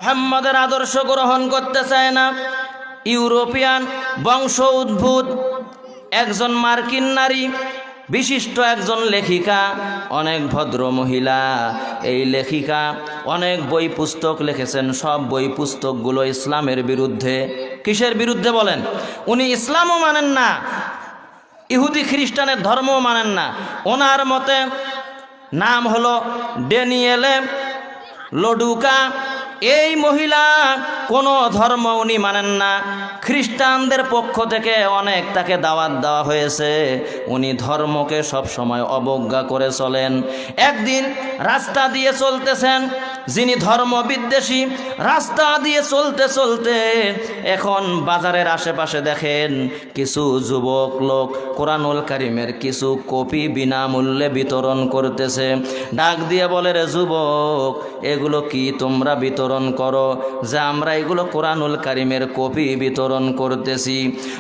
মুহাম্মাদের আদর্শ গ্রহণ করতে চায় না। ইউরোপিয়ান বংশ উদ্ভূত একজন মার্কিন নারী, বিশিষ্ট একজন লেখিকা, অনেক ভদ্র মহিলা। এই লেখিকা অনেক বই পুস্তক লিখেছেন। সব বই পুস্তকগুলো ইসলামের বিরুদ্ধে। কিসের বিরুদ্ধে বলেন? উনি ইসলামও মানেন না, ইহুদি খ্রিস্টানের ধর্মও মানেন না। ওনার মতে নাম হলো ড্যানিয়েলে লডুকা। এই মহিলা কোনো ধর্ম উনি মানেন না। খ্রিস্টানদের পক্ষ থেকে অনেক তাকে দাওয়াত দেওয়া হয়েছে। উনি ধর্মকে সব সময় অবজ্ঞা করে চলেন। একদিন রাস্তা দিয়ে চলতেছেন, যিনি ধর্ম বিদ্বেষী, রাস্তা দিয়ে চলতে চলতে এখন বাজারের আশেপাশে দেখেন কিছু যুবক লোক কোরআনুল কারিমের কিছু কপি বিনামূল্যে বিতরণ করতেছে। ডাক দিয়ে বলে, রে যুবক, এগুলো কি তোমরা বিতরণ করো? যে আমরা এগুলো কোরআনুল কারিমের কপি বিতরণ করতেছি।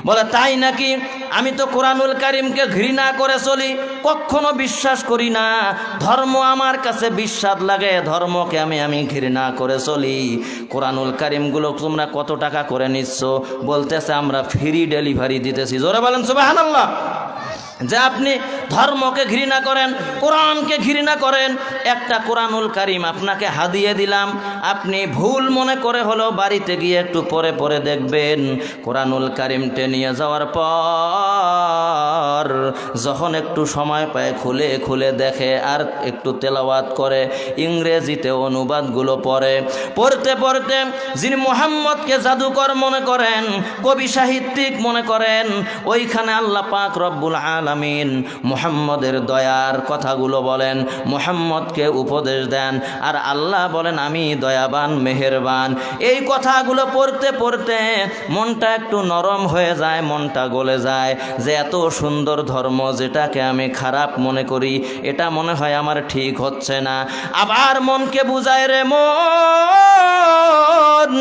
বলে, তাই নাকি? আমি তো কোরআনুল কারিমকে ঘৃণা করে চলি, কখনো বিশ্বাস করি না। ধর্ম আমার কাছে বিস্বাদ লাগে, ধর্মকে আমি ঘৃণা করে চলি। কোরআনুল কারিমগুলো তোমরা কত টাকা করে নিচ্ছ? বলতেছে আমরা ফ্রি ডেলিভারি দিতেছি। জোরে বলেন সুবহানাল্লাহ। যে আপনি ধর্মকে ঘৃণা করেন, কোরআনকে ঘৃণা করেন, একটা কোরআনুল কারিম আপনাকে হাদিয়ে দিলাম, আপনি ভুল মনে করে হলেও বাড়িতে গিয়ে একটু পরে পরে দেখবেন কোরআনুল কারিমটা নিয়ে যাওয়ার পর যখন একটু সময় পায় খুলে খুলে দেখে আর একটু তেলাওয়াত করে, ইংরেজিতে অনুবাদগুলো পড়তে পড়তে যিনি মুহাম্মদকে জাদুকর মনে করেন, কবি সাহিত্যিক মনে করেন, ওইখানে আল্লাহ পাক রব্বুল আলামিন মুহাম্মদের দয়ার কথাগুলো বলেন, মুহাম্মদকে উপদেশ দেন, আর আল্লাহ বলেন আমি দয়াবান মেহেরবান। এই কথাগুলো পড়তে পড়তে মনটা একটু নরম হয়ে যায়, মনটা গলে যায় যে এত সুন্দর ধর্ম যেটাকে আমি খারাপ মনে করি, এটা মনে হয় আমার ঠিক হচ্ছে না। আবার মনকে বুঝায়, রে মন,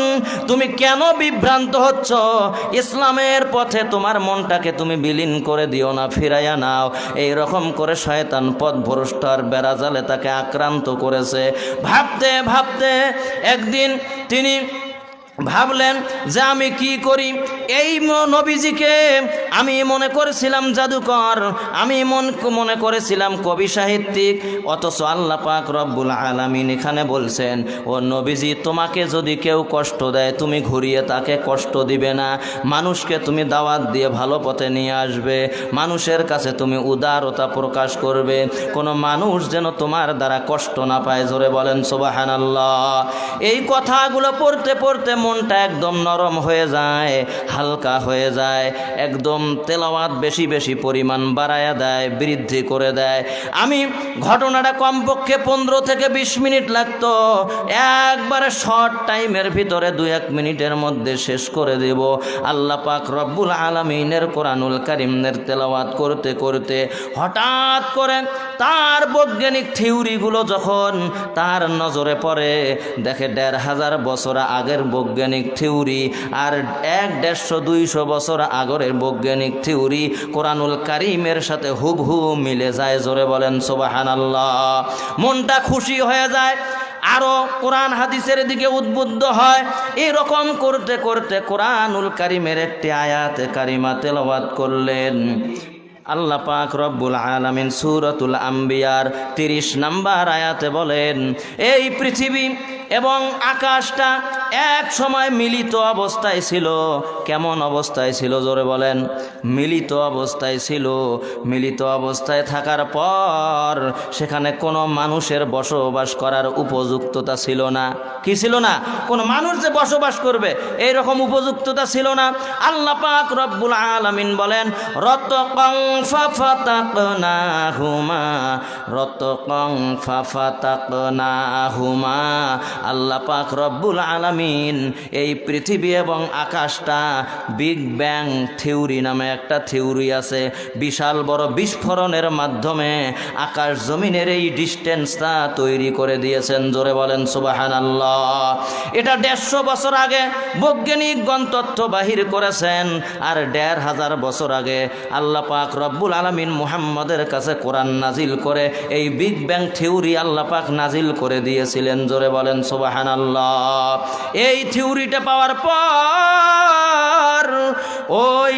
তুমি কেন বিভ্রান্ত হচ্ছ? ইসলামের পথে তোমার মনটাকে তুমি বিলীন করে দিও না, ফিরাইয়া নাও। এই রকম করে শয়তান পথভ্রষ্টার বেড়াজালে তাকে আক্রান্ত করেছে। ভাবতে ভাবতে একদিন তিনি ভাবলেন যে আমি কি করি। এই নবীজিকে আমি মনে করেছিলাম জাদুকর, আমি মনে করেছিলাম কবি সাহিত্যিক, অথচ আল্লাহ পাক রব্বুল আলামিন এখানে বলছেন, ও নবীজি, তোমাকে যদি কেউ কষ্ট দেয় তুমি ঘুরিয়ে তাকে কষ্ট দিবে না, মানুষকে তুমি দাওয়াত দিয়ে ভালো পথে নিয়ে আসবে, মানুষের কাছে তুমি উদারতা প্রকাশ করবে, কোনো মানুষ যেন তোমার দ্বারা কষ্ট না পায়। জোরে বলেন সুবহানাল্লাহ। এই কথাগুলো পড়তে পড়তে মনটা একদম নরম হয়ে যায়, হালকা হয়ে যায়, একদম তেলাওয়াত বেশি বেশি পরিমাণ বাড়ায়া দেয়, বৃদ্ধি করে দেয়। আমি ঘটনাটা কমপক্ষে 15 থেকে 20 মিনিট লাগতো, একবারে শর্ট টাইমের ভিতরে 2-1 মিনিটের মধ্যে শেষ করে দেব। আল্লাহ পাক রব্বুল আলামিনের কোরআনুল কারিমের তেলাওয়াত করতে করতে হঠাৎ করে তার বৈজ্ঞানিক থিওরিগুলো যখন তার নজরে পড়ে, দেখে 1500 বছর আগের বৈজ্ঞানিক থিওরি আর 100-150-200 বছর আগের বৈজ্ঞানিক থিওরি কোরআনুল কারিমের সাথে হুবহু মিলে যায়। জোরে বলেন সুবহানাল্লাহ। মনটা খুশি হয়ে যায়, আরো কোরআন হাদিসের দিকে উদ্বুদ্ধ হয়। এরকম করতে করতে কোরআনুল কারিমের একটি আয়াতে কারিমা তেলাওয়াত করলেন। আল্লাহ পাক রব্বুল আলামিন সূরাতুল আম্বিয়ার 30 নম্বর আয়াতে বলেন, এই পৃথিবী এবং আকাশটা এক সময় মিলিত অবস্থায় ছিল। কেমন অবস্থায় ছিল? জোরে বলেন। মিলিত অবস্থায় ছিল। মিলিত অবস্থায় থাকার পর সেখানে কোনো মানুষের বসবাস করার উপযুক্ততা ছিল না। কি ছিল না? কোনো মানুষ যে বসবাস করবে এইরকম উপযুক্ততা ছিল না। আল্লাহ পাক রব্বুল আলামিন বলেন, রতকং ফাফাতাকনাহুমা, রতকং ফাফাতাকনাহুমা। আল্লাহ পাক রব্বুল আলামিন এই পৃথিবী এবং আকাশটা বিগ ব্যাং থিওরি নামে একটা থিওরি আছে, বিশাল বড় বিস্ফোরণের মাধ্যমে আকাশ জমিনের এই ডিস্টেন্সটা তৈরি করে দিয়েছেন। জোরে বলেন সুবহানাল্লাহ। এটা 150 বছর আগে বৈজ্ঞানিকগণ তথ্য বাহির করেছেন, আর 1500 বছর আগে আল্লাহ পাক রব্বুল আলামিন মুহাম্মদের কাছে কোরআন নাজিল করে এই বিগ ব্যাং থিওরি আল্লাহ পাক নাজিল করে দিয়েছিলেন। জোরে বলেন সুবহানাল্লাহ। এই থিওরিটা পাওয়ার পর ওই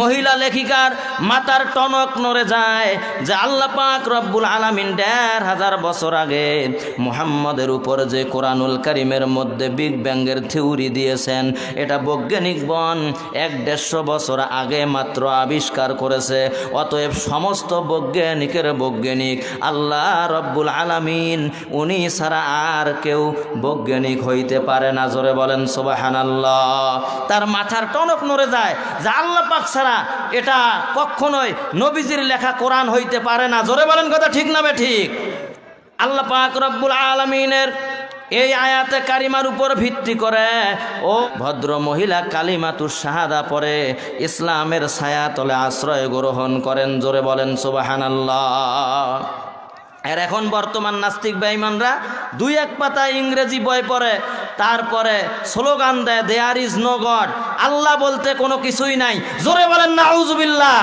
মহিলা লেখিকার মাথার টনক নড়ে যায় যে আল্লাহ পাক রব্বুল আলামিন ১৫০০ বছর আগে মুহাম্মদের উপর যে কোরআনুল কারীমের মধ্যে বিগ ব্যাংয়ের থিওরি দিয়েছেন, এটা বৈজ্ঞানিকগণ ১-১৫০ বছর আগে মাত্র আবিষ্কার করেছে। অতএব সমস্ত বৈজ্ঞানিক আল্লাহ রব্বুল আলামিন, উনি ছাড়া আর কেউ বৈজ্ঞানিক হইতে পারে না। জোরে বলেন সুবহানাল্লাহ। তার মাথার টনক নড়ে যায় যে আল্লাহ পাক ছাড়া এটা কখনোই নবীজির লেখা কোরআন হইতে পারে না। জোরে বলেন কথা ঠিক না ঠিক? আল্লাহ পাক রব্বুল আলামিনের এই আয়াতে কারিমার উপর ভিত্তি করে ও ভদ্র মহিলা কালিমাতুশ শাহাদা পড়ে ইসলামের ছায়াতলে আশ্রয় গ্রহণ করেন। জোরে বলেন সুবহানাল্লাহ। আর এখন বর্তমান নাস্তিক বেঈমানরা ২-১ পাতা ইংরেজি বই পড়ে, তারপরে স্লোগান দেয় দেয়ার ইজ নো গড, আল্লাহ বলতে কোনো কিছুই নাই। জোরে বলেন নাউজুবিল্লাহ।